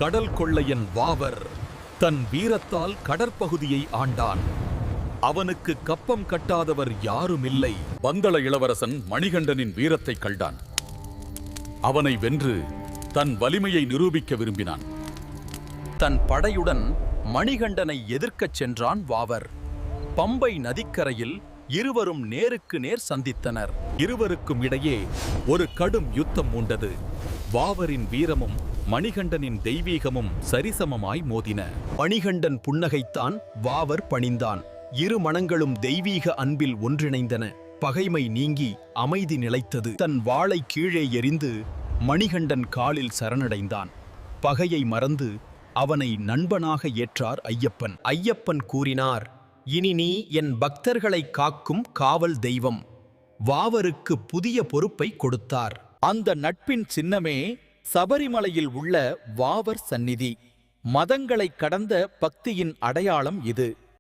கடல் கொள்ளையன் வாவர் தன் வீரத்தால் கடற்பகுதியை ஆண்டான். அவனுக்கு கப்பம் கட்டாதவர் யாருமில்லை. வந்தள இளவரசன் மணிகண்டனின் வீரத்தை கண்டான். அவனை வென்று தன் வலிமையை நிரூபிக்க விரும்பினான். தன் படையுடன் மணிகண்டனை எதிர்க்கச் சென்றான் வாவர். பம்பை நதிக்கரையில் இருவரும் நேருக்கு நேர் சந்தித்தனர். இருவருக்கும் இடையே ஒரு கடும் யுத்தம் மூண்டது. வாவரின் வீரமும் மணிகண்டனின் தெய்வீகமும் சரிசமமாய் மோதின. மணிகண்டன் புன்னகைத்தான், வாவர் பணிந்தான். இரு மனங்களும் தெய்வீக அன்பில் ஒன்றிணைந்தன. பகைமை நீங்கி அமைதி நிலைத்தது. தன் வாளை கீழே எறிந்து மணிகண்டன் காலில் சரணடைந்தான். பகையை மறந்து அவனை நண்பனாக ஏற்றார் ஐயப்பன். ஐயப்பன் கூறினார், இனி நீ என் பக்தர்களை காக்கும் காவல் தெய்வம். வாவருக்கு புதிய பொறுப்பை கொடுத்தார். அந்த நட்பின் சின்னமே சபரிமலையில் உள்ள வாவர் சந்நிதி. மதங்களை கடந்த பக்தியின் அடையாளம் இது.